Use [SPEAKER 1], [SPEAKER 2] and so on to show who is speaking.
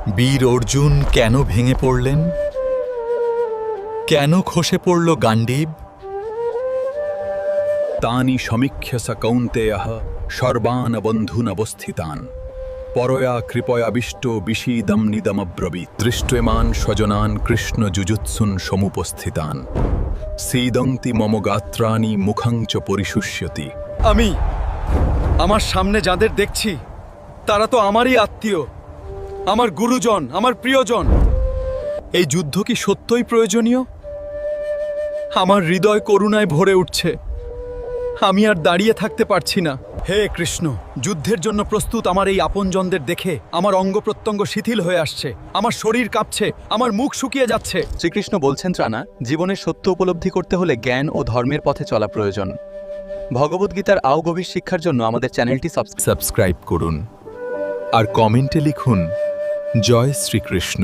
[SPEAKER 1] বীর অর্জুন কেন ভেঙে পড়লেন? কেন খসে পড়ল গান্ডীব?
[SPEAKER 2] তানি সমীক্ষ্য স কৌন্তেয়ঃ সর্বান বন্ধুনবস্থিতান পরয়া কৃপয়াবিষ্ট বিষীদম নিদমব্রবীৎ দৃষ্ট্যমান স্বজনান কৃষ্ণ যুজুৎসুন সমুপস্থিতান সীদন্তি মম গাত্রাণি মুখং চ পরিশুষ্যতি।
[SPEAKER 3] আমি আমার সামনে যাদের দেখছি তারা তো আমারই আত্মীয়, আমার গুরুজন, আমার প্রিয়জন। এই যুদ্ধ কি সত্যই প্রয়োজনীয়? আমার হৃদয় করুণায় ভরে উঠছে। আমি আর দাঁড়িয়ে থাকতে পারছি না। হে কৃষ্ণ, যুদ্ধের জন্য প্রস্তুত আমার এই আপনজনদের দেখে আমার অঙ্গ প্রত্যঙ্গ শিথিল হয়ে আসছে, আমার শরীর কাঁপছে, আমার মুখ শুকিয়ে যাচ্ছে।
[SPEAKER 4] শ্রীকৃষ্ণ বলছেন, ত্রানা, জীবনের সত্য উপলব্ধি করতে হলে জ্ঞান ও ধর্মের পথে চলা প্রয়োজন। ভগবদ্গীতার আও গভীর শিক্ষার জন্য আমাদের চ্যানেলটি
[SPEAKER 1] সাবস্ক্রাইব করুন আর কমেন্টে লিখুন জয় শ্রীকৃষ্ণ।